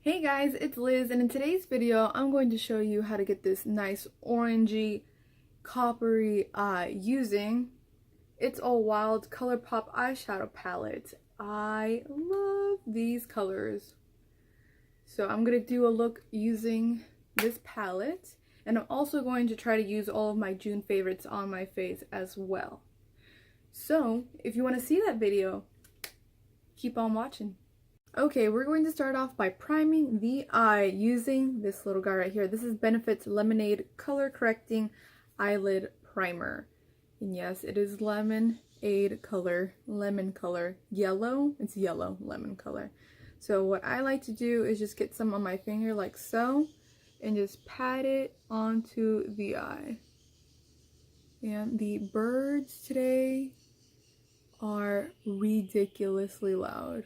Hey guys, it's Liz, and in today's video I'm going to show you how to get this nice orangey coppery eye using It's All Wild Colourpop eyeshadow palette. I love these colors. So I'm going to do a look using this palette, and I'm also going to try to use all of my June favorites on my face as well. So if you want to see that video, keep on watching. Okay, we're going to start off by priming the eye using this little guy right here. This is Benefit's Lemonade Color Correcting Eyelid Primer. And yes, it is lemonade color, lemon color, yellow. It's yellow lemon color. So what I like to do is just get some on my finger like so and just pat it onto the eye. And the birds today are ridiculously loud.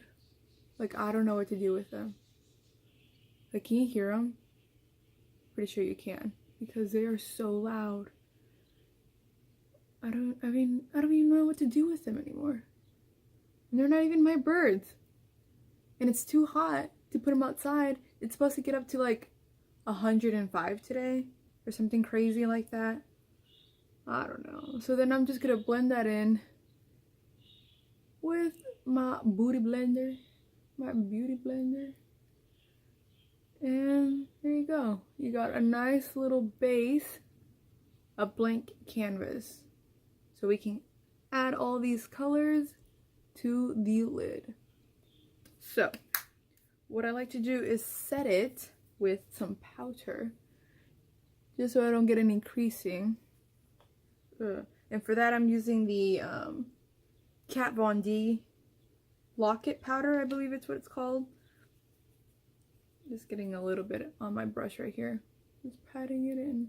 Like, I don't know what to do with them. Like, can you hear them? Pretty sure you can, because they are so loud. I don't even know what to do with them anymore. And they're not even my birds. And it's too hot to put them outside. It's supposed to get up to like 105 today, or something crazy like that. I don't know. So then I'm just gonna blend that in with my booty blender. My beauty blender, and there you go. You got a nice little base, a blank canvas, so we can add all these colors to the lid. So what I like to do is set it with some powder, just so I don't get any creasing. And for that I'm using the Kat Von D Locket powder, I believe it's what it's called. Just getting a little bit on my brush right here. Just patting it in.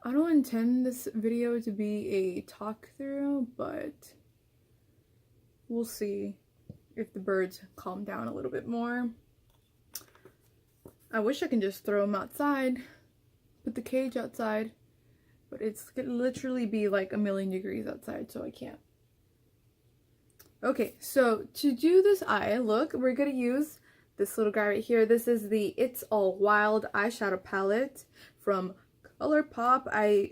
I don't intend this video to be a talk through, but we'll see if the birds calm down a little bit more. I wish I can just throw them outside, put the cage outside. But it's gonna literally be like 1,000,000 degrees outside, so I can't. Okay, so to do this eye look, we're gonna use this little guy right here. This is the It's All Wild eyeshadow palette from Colourpop. I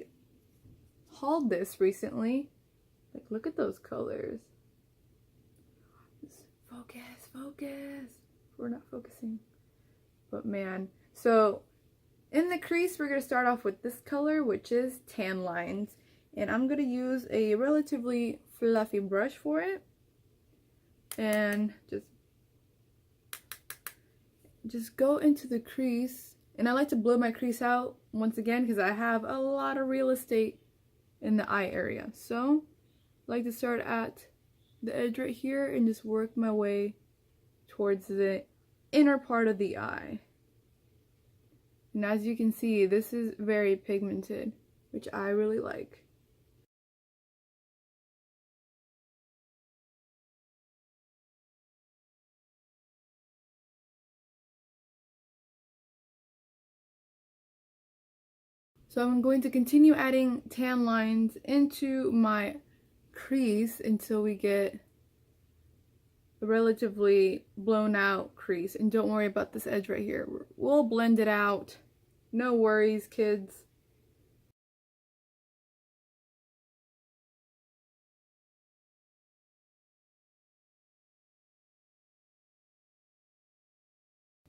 hauled this recently. Like, look at those colors. Just focus. We're not focusing. But man, so in the crease, we're going to start off with this color, which is Tan Lines. And I'm going to use a relatively fluffy brush for it. And just go into the crease. And I like to blow my crease out once again because I have a lot of real estate in the eye area. So I like to start at the edge right here and just work my way towards the inner part of the eye. And as you can see, this is very pigmented, which I really like. So I'm going to continue adding tan lines into my crease until we get a relatively blown out crease. And don't worry about this edge right here. We'll blend it out. No worries, kids.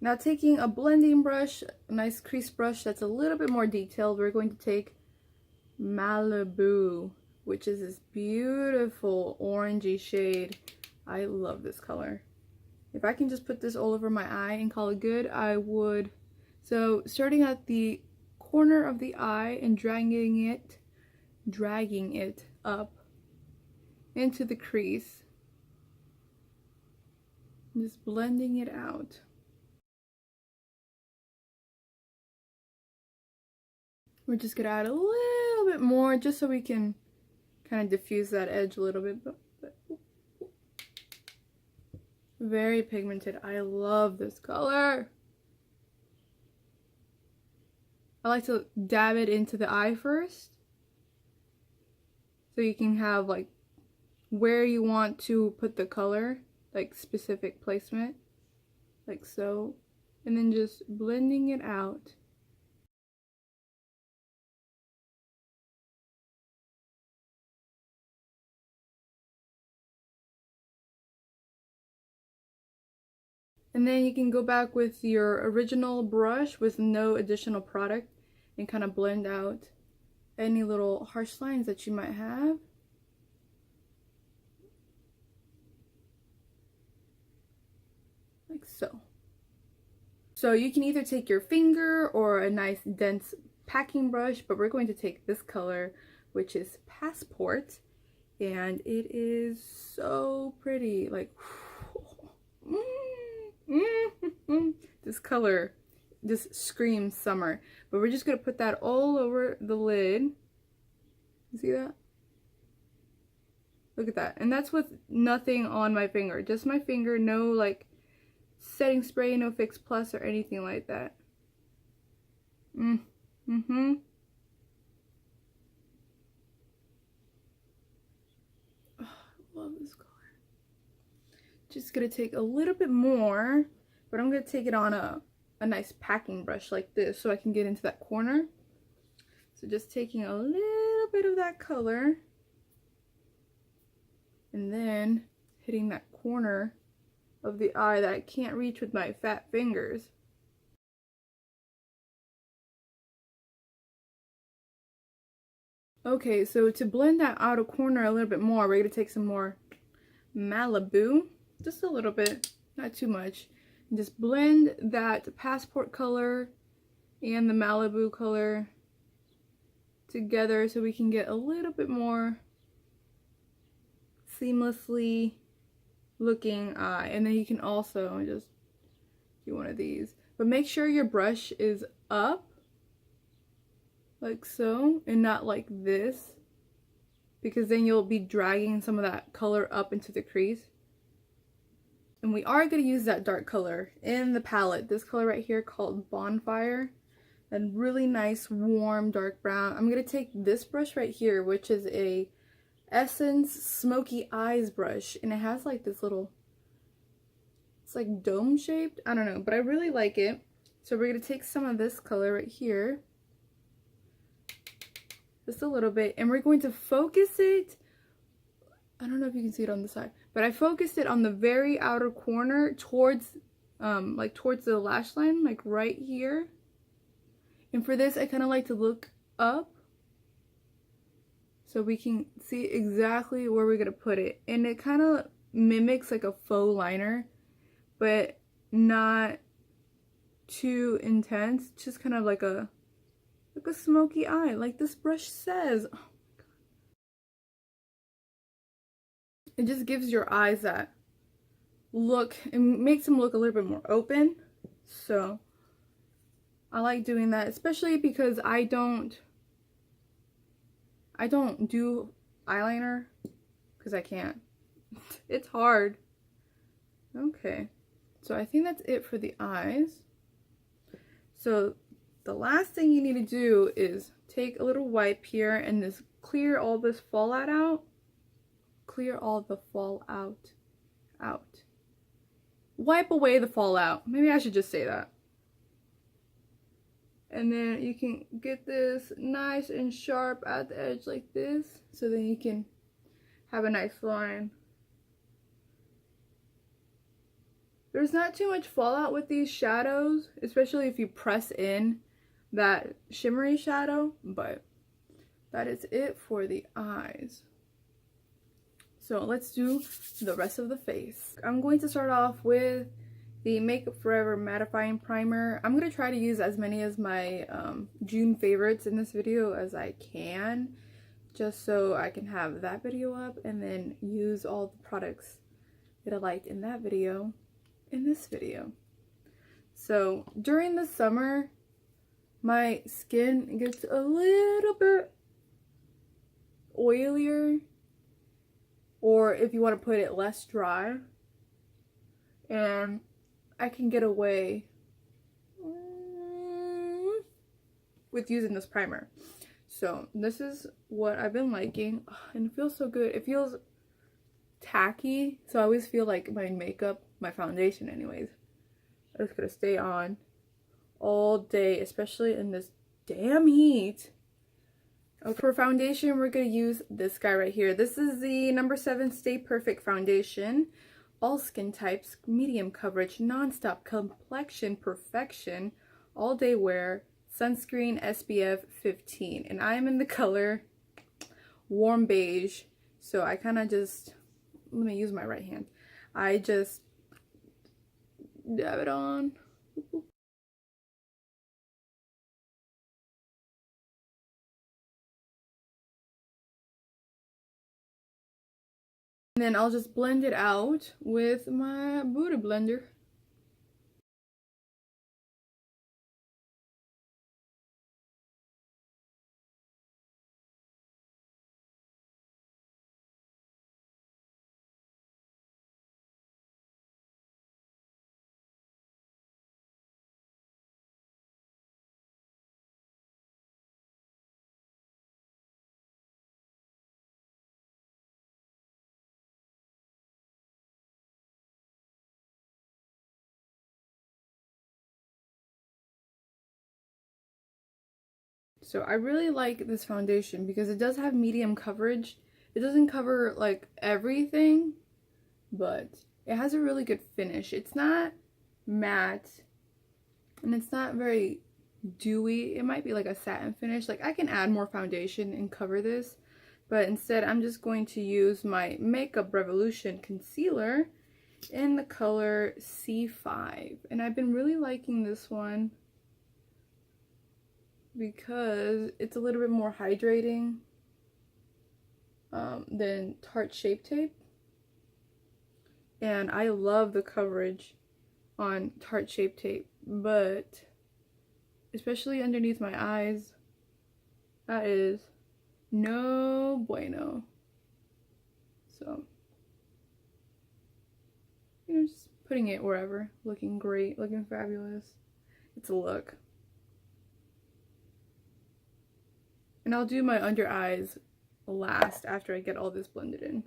Now taking a blending brush, a nice crease brush that's a little bit more detailed, we're going to take Malibu, which is this beautiful orangey shade. I love this color. If I can just put this all over my eye and call it good, I would. So starting at the corner of the eye and dragging it up into the crease. Just blending it out. We're just gonna add a little bit more just so we can kind of diffuse that edge a little bit. But very pigmented. I love this color. I like to dab it into the eye first, so you can have like where you want to put the color, like specific placement, like so, and then just blending it out. And then you can go back with your original brush with no additional product and kind of blend out any little harsh lines that you might have. Like so. So you can either take your finger or a nice dense packing brush, but we're going to take this color, which is Passport, and it is so pretty. Like, this color just screams summer. But we're just gonna put that all over the lid. You see that? Look at that. And that's with nothing on my finger, just my finger, no like setting spray, no Fix Plus or anything like that. Oh, I love this color. Just gonna take a little bit more, but I'm gonna take it on a nice packing brush like this so I can get into that corner. So just taking a little bit of that color and then hitting that corner of the eye that I can't reach with my fat fingers. Okay, so to blend that outer corner a little bit more, we're gonna take some more Malibu, just a little bit, not too much, and just blend that Passport color and the Malibu color together so we can get a little bit more seamlessly looking eye. And then you can also just do one of these, but make sure your brush is up like so and not like this, because then you'll be dragging some of that color up into the crease. And we are going to use that dark color in the palette, this color right here called Bonfire, and really nice warm dark brown. I'm going to take this brush right here, which is a Essence Smoky Eyes brush, and it has like this little, it's like dome shaped, I don't know, but I really like it. So we're going to take some of this color right here, just a little bit, and we're going to focus it, I don't know if you can see it on the side, but I focused it on the very outer corner towards like towards the lash line, like right here. And for this I kind of like to look up so we can see exactly where we're gonna put it, and it kind of mimics like a faux liner, but not too intense, just kind of like a smoky eye, like this brush says. Oh my god. It just gives your eyes that look, it makes them look a little bit more open. So I like doing that, especially because I don't do eyeliner because I can't. It's hard. Okay, so I think that's it for the eyes. So the last thing you need to do is take a little wipe here and just clear all this fallout out. Clear all the fallout out. Wipe away the fallout. Maybe I should just say that. And then you can get this nice and sharp at the edge like this, so then you can have a nice line. There's not too much fallout with these shadows, especially if you press in that shimmery shadow, but that is it for the eyes. So let's do the rest of the face. I'm going to start off with the Makeup Forever Mattifying Primer. I'm going to try to use as many as my June favorites in this video as I can, just so I can have that video up and then use all the products that I liked in that video in this video. So during the summer, my skin gets a little bit oilier, or if you want to put it, less dry, and I can get away with using this primer. So this is what I've been liking, and it feels so good. It feels tacky, so I always feel like my makeup, my foundation anyways, is gonna stay on all day, especially in this damn heat. Okay, for foundation, we're gonna use this guy right here. This is the number 7 Stay Perfect Foundation. All skin types, medium coverage, nonstop, complexion perfection, all day wear, sunscreen, SPF 15. And I am in the color warm beige. So I kind of just, let me use my right hand. I just dab it on. And then I'll just blend it out with my Beauty blender. So I really like this foundation because it does have medium coverage. It doesn't cover like everything, but it has a really good finish. It's not matte and it's not very dewy. It might be like a satin finish. Like I can add more foundation and cover this, but instead I'm just going to use my Makeup Revolution concealer in the color C5. And I've been really liking this one because it's a little bit more hydrating than Tarte Shape Tape. And I love the coverage on Tarte Shape Tape, but especially underneath my eyes, that is no bueno. So, you know, just putting it wherever, looking great, looking fabulous. It's a look. And I'll do my under eyes last after I get all this blended in.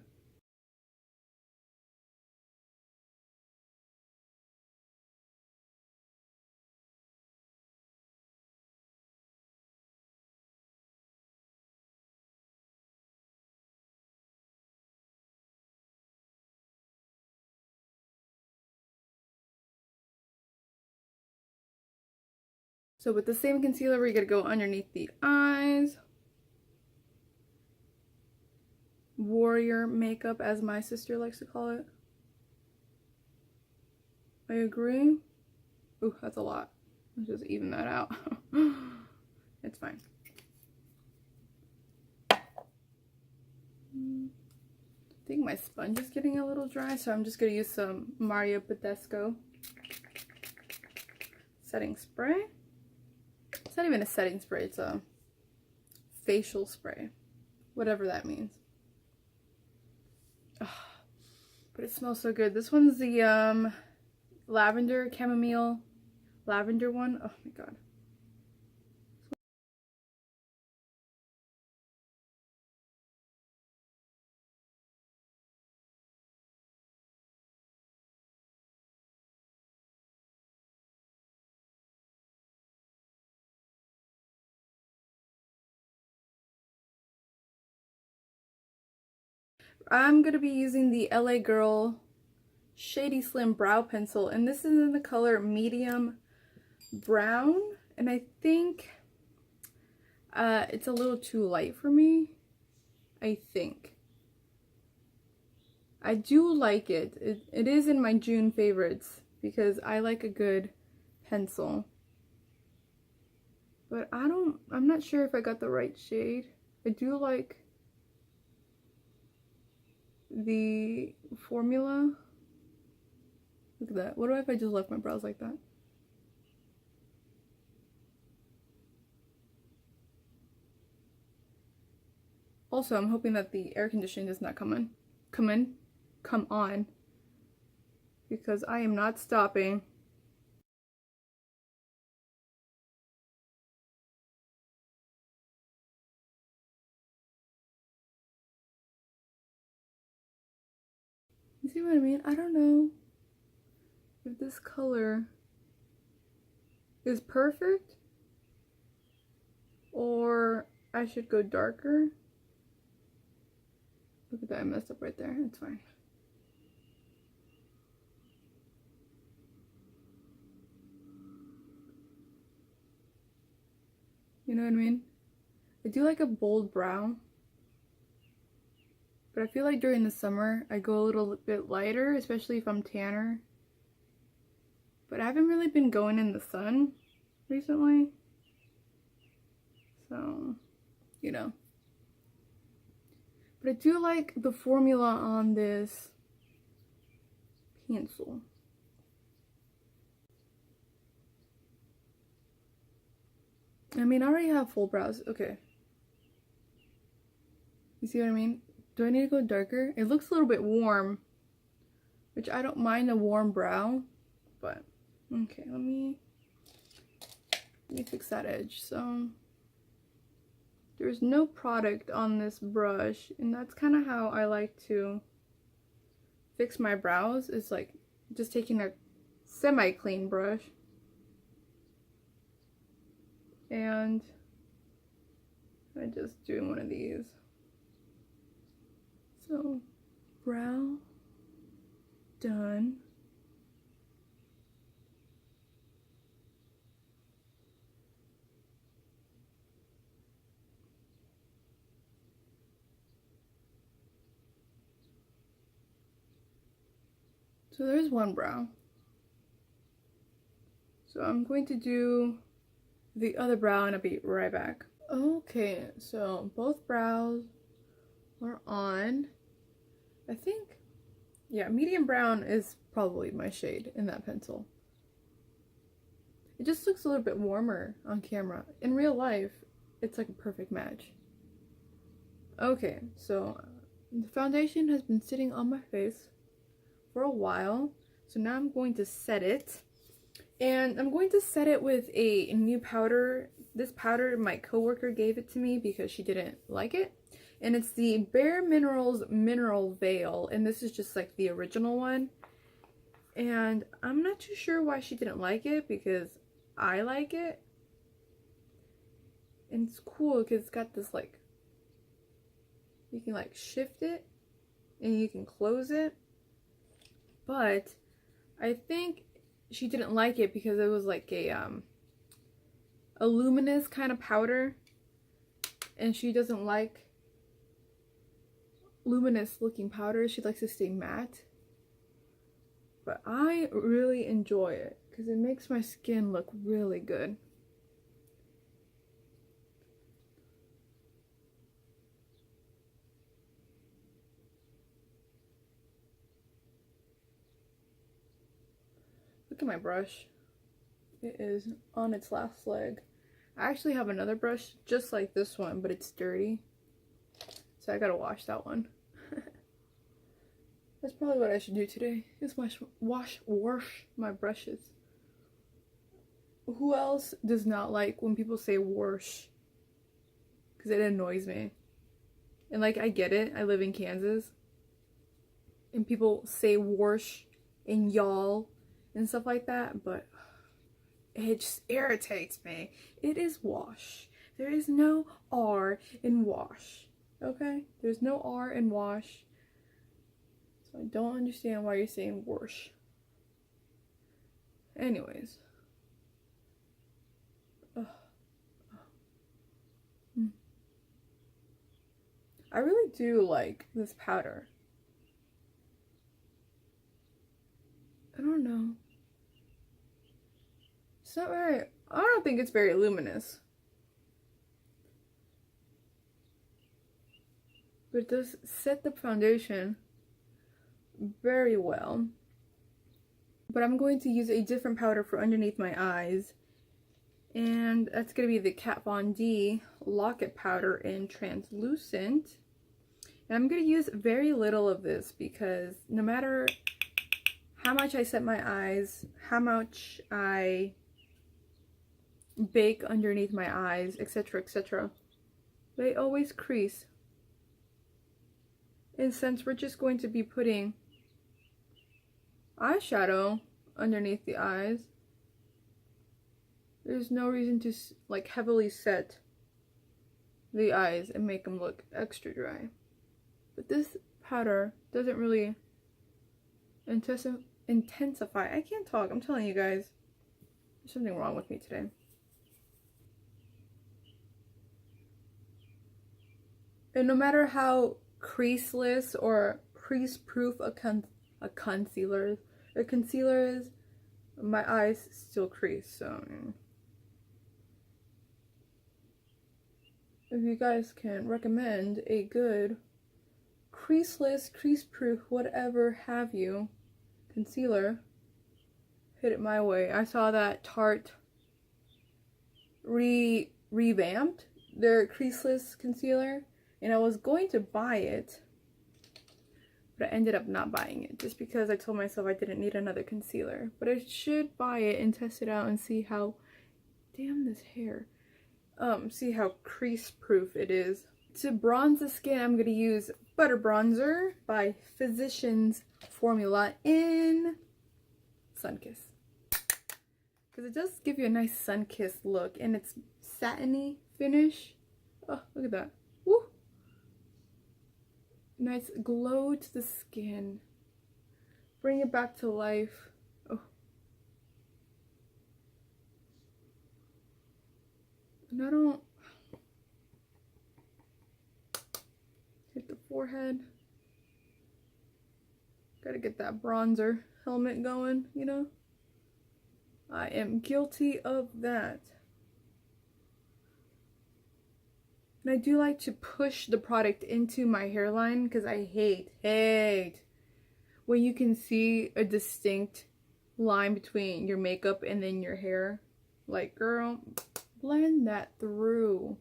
So with the same concealer, we're gonna go underneath the eyes. Warrior makeup, as my sister likes to call it. I agree. Ooh, that's a lot. Let's just even that out. It's fine. I think my sponge is getting a little dry, so I'm just gonna use some Mario Badescu setting spray. It's not even a setting spray, it's a facial spray, whatever that means. Oh, but it smells so good. This one's the lavender, chamomile lavender one. Oh my god. I'm going to be using the LA Girl Shady Slim Brow Pencil, and this is in the color medium brown, and I think it's a little too light for me. I think. I do like it. It is in my June favorites because I like a good pencil. But I'm not sure if I got the right shade. I do like the formula. Look at that. What if I just left my brows like that? Also, I'm hoping that the air conditioning does not come on, because I am not stopping. You see what I mean? I don't know if this color is perfect or I should go darker. Look at that, I messed up right there. It's fine. You know what I mean? I do like a bold brow, but I feel like during the summer I go a little bit lighter, especially if I'm tanner. But I haven't really been going in the sun recently, so, you know. But I do like the formula on this pencil. I mean, I already have full brows. Okay. You see what I mean? Do I need to go darker? It looks a little bit warm, which I don't mind a warm brow, but okay, let me fix that edge. So there's no product on this brush, and that's kind of how I like to fix my brows. It's like just taking a semi-clean brush and I just doing one of these. So brow done. So there's one brow. So I'm going to do the other brow and I'll be right back. Okay, so both brows are on. I think, yeah, medium brown is probably my shade in that pencil. It just looks a little bit warmer on camera. In real life, it's like a perfect match. Okay, so the foundation has been sitting on my face for a while, so now I'm going to set it, and I'm going to set it with a new powder. This powder, my coworker gave it to me because she didn't like it, and it's the Bare Minerals Mineral Veil, and this is just like the original one, and I'm not too sure why she didn't like it because I like it, and it's cool because it's got this, like, you can like shift it and you can close it. But I think she didn't like it because it was like a luminous kind of powder, and she doesn't like luminous looking powder. She likes to stay matte. But I really enjoy it because it makes my skin look really good. Look at my brush. It is on its last leg. I actually have another brush just like this one, but it's dirty. So I gotta wash that one. That's probably what I should do today, is wash my brushes. Who else does not like when people say wash? Because it annoys me. And like, I get it, I live in Kansas. And people say wash and y'all and stuff like that, but it just irritates me. It is wash. There is no R in wash. Okay? There's no R in wash. So I don't understand why you're saying wash. Anyways. I really do like this powder. I don't know. It's not very, I don't think it's very luminous. But it does set the foundation very well. But I'm going to use a different powder for underneath my eyes. And that's going to be the Kat Von D Locket Powder in Translucent. And I'm going to use very little of this because no matter how much I set my eyes, how much I bake underneath my eyes, etc., etc., they always crease. And since we're just going to be putting eyeshadow underneath the eyes. There's no reason to like heavily set the eyes and make them look extra dry. But this powder doesn't really intensify. I can't talk. I'm telling you guys, there's something wrong with me today. And no matter how creaseless or crease-proof a concealer is, my eyes still crease. So if you guys can recommend a good creaseless, crease-proof, whatever have you concealer, hit it my way. I saw that Tarte revamped their creaseless concealer, and I was going to buy it, but I ended up not buying it just because I told myself I didn't need another concealer. But I should buy it and test it out and see how, damn this hair, see how crease-proof it is. To bronze the skin, I'm going to use Butter Bronzer by Physicians Formula in Sunkissed. Because it does give you a nice sun-kissed look, and it's satiny finish. Oh, look at that. Woo! Nice glow to the skin. Bring it back to life. Oh. And I don't hit the forehead. Gotta get that bronzer helmet going, you know? I am guilty of that. And I do like to push the product into my hairline because I hate when you can see a distinct line between your makeup and then your hair. Like, girl, blend that through.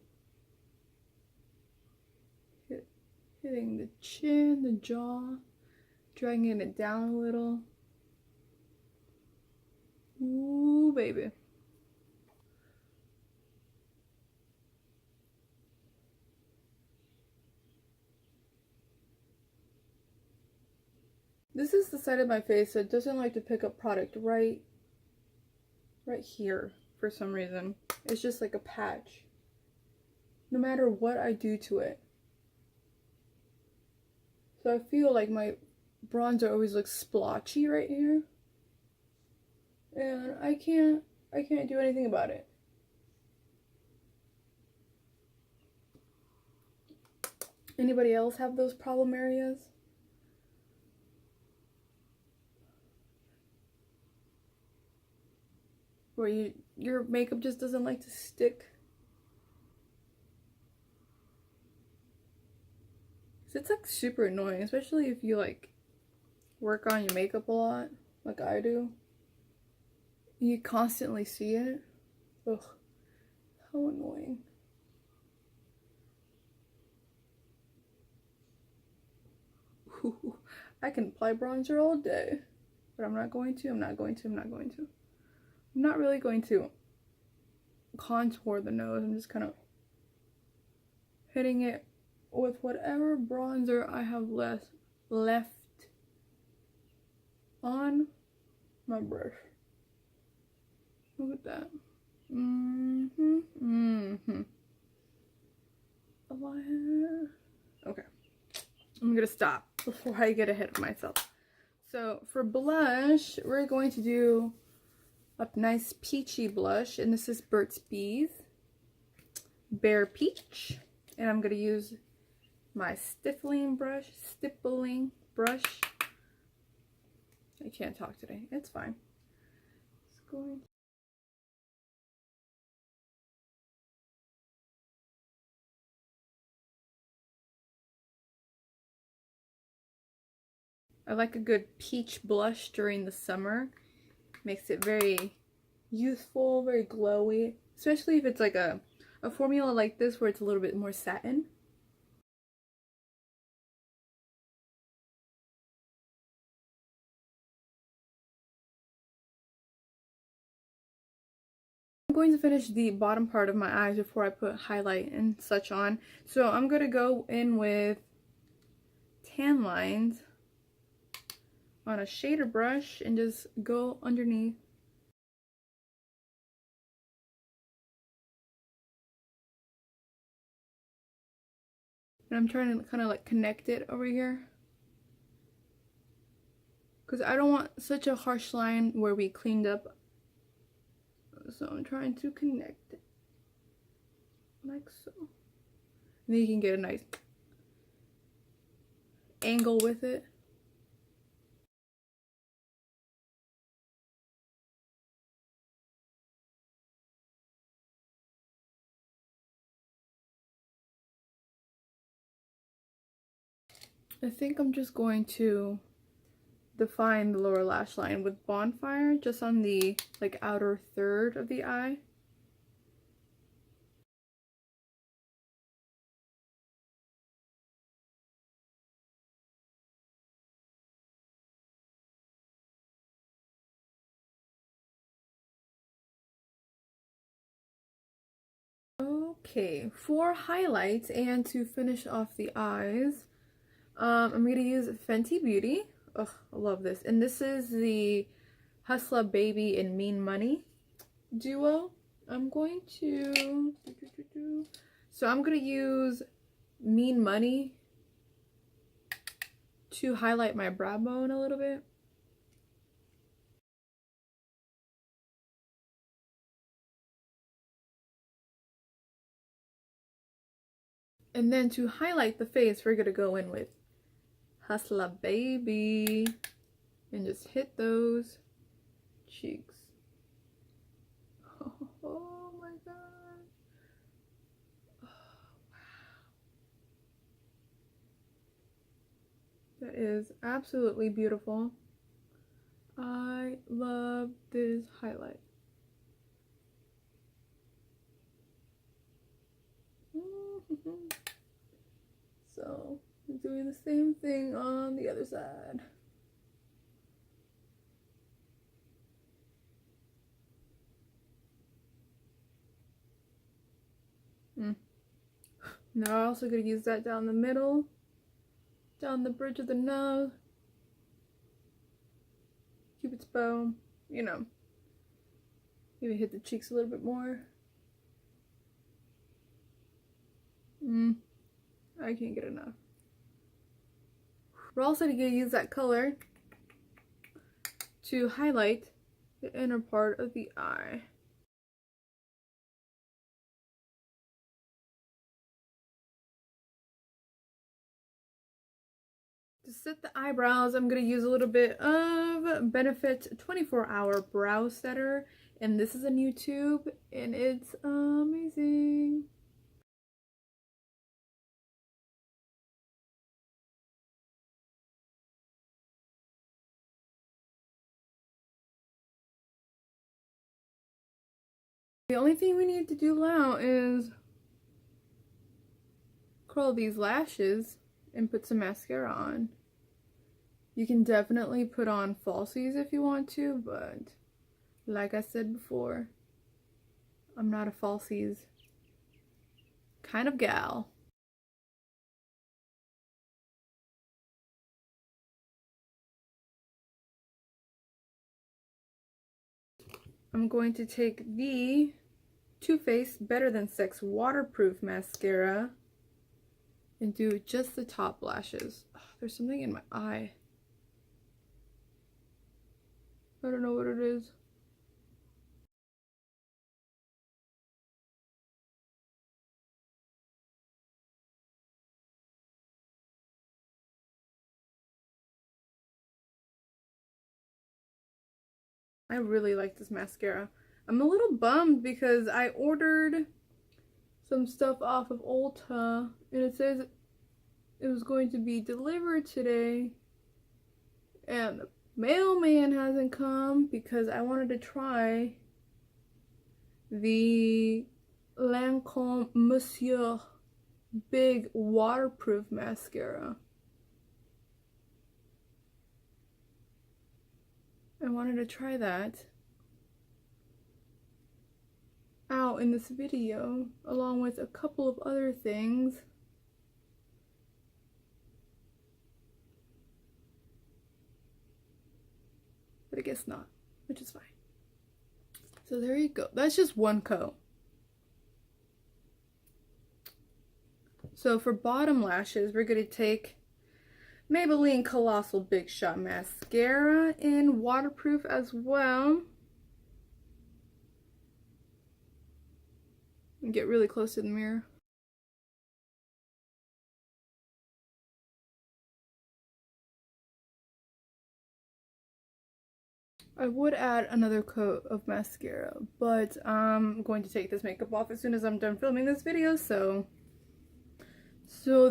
Hitting the chin, the jaw, dragging it down a little. Ooh, baby. This is the side of my face that doesn't like to pick up product right here for some reason. It's just like a patch. No matter what I do to it. So I feel like my bronzer always looks splotchy right here. And I can't do anything about it. Anybody else have those problem areas? Where your makeup just doesn't like to stick? It's like super annoying, especially if you like work on your makeup a lot, like I do. You constantly see it. Ugh, how annoying. Ooh, I can apply bronzer all day, but I'm not going to. I'm not really going to contour the nose. I'm just kind of hitting it with whatever bronzer I have left on my brush. Look at that. Okay. I'm gonna stop before I get ahead of myself. So for blush, we're going to do a nice peachy blush, and this is Burt's Bees Bare Peach, and I'm gonna use my stippling brush. I can't talk today. It's fine. It's going. I like a good peach blush during the summer. Makes it very youthful, very glowy, especially if it's like a formula like this where it's a little bit more satin. I'm going to finish the bottom part of my eyes before I put highlight and such on. So I'm going to go in with tan lines on a shader brush and just go underneath. And I'm trying to kind of like connect it over here, because I don't want such a harsh line where we cleaned up. So I'm trying to connect it like so. And then you can get a nice angle with it. I think I'm just going to define the lower lash line with Bonfire just on the like outer third of the eye. Okay, for highlights and to finish off the eyes, I'm going to use Fenty Beauty. Ugh, I love this. And this is the Hustler Baby and Mean Money duo. I'm going to... So I'm going to use Mean Money to highlight my brow bone a little bit. And then to highlight the face, we're going to go in with Hustler Baby and just hit those cheeks. Oh my gosh. Oh, wow. That is absolutely beautiful. I love this highlight. So I'm doing the same thing on the other side. Now I'm also going to use that down the middle, down the bridge of the nose, Cupid's bow, you know, maybe hit the cheeks a little bit more. I can't get enough. We're also going to use that color to highlight the inner part of the eye. To set the eyebrows, I'm going to use a little bit of Benefit 24-Hour Brow Setter. And this is a new tube, and it's amazing. The only thing we need to do now is curl these lashes and put some mascara on. You can definitely put on falsies if you want to, but like I said before, I'm not a falsies kind of gal. I'm going to take the Too Faced Better Than Sex Waterproof Mascara and do just the top lashes. Oh, there's something in my eye. I don't know what it is. I really like this mascara. I'm a little bummed because I ordered some stuff off of Ulta and it says it was going to be delivered today and the mailman hasn't come because I wanted to try the Lancome Monsieur Big Waterproof Mascara. I wanted to try that out in this video along with a couple of other things. but I guess not, which is fine. So there you go. That's just one coat. So for bottom lashes, we're going to take Maybelline Colossal Big Shot Mascara in waterproof as well. And get really close to the mirror. I would add another coat of mascara, but I'm going to take this makeup off as soon as I'm done filming this video, so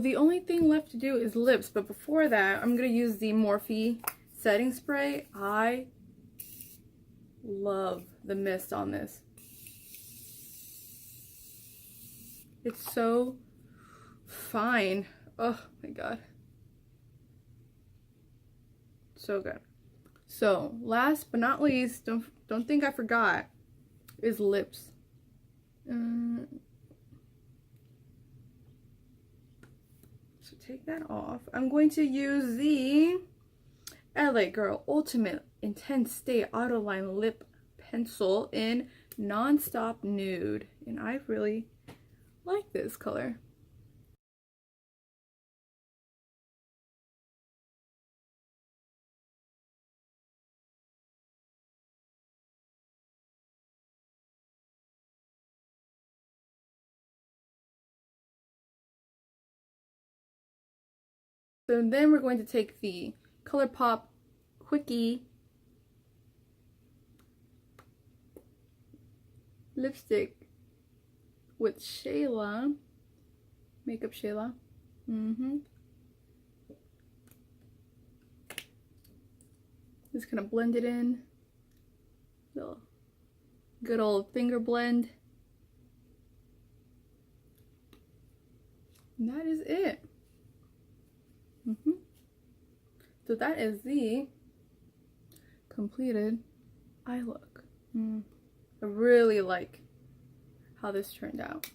the only thing left to do is lips, but before that, I'm going to use the Morphe setting spray. I love the mist on this. It's so fine. Oh my god. So good. So, last but not least, don't think I forgot, is lips. So take that off. I'm going to use the LA Girl Ultimate Intense Stay Autoline Lip Pencil in Nonstop Nude. And I really like this color. So then we're going to take the Colourpop Quickie lipstick with Shayla, MakeupShayla. Just kind of blend it in. Little good old finger blend. And that is it. So that is the completed eye look. I really like how this turned out.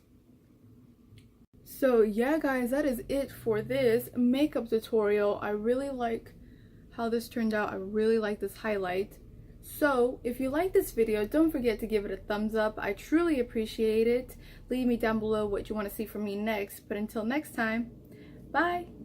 So yeah guys, that is it for this makeup tutorial. I really like how this turned out. I really like this highlight. So if you like this video, don't forget to give it a thumbs up. I truly appreciate it. Leave me down below what you want to see from me next. But until next time, bye!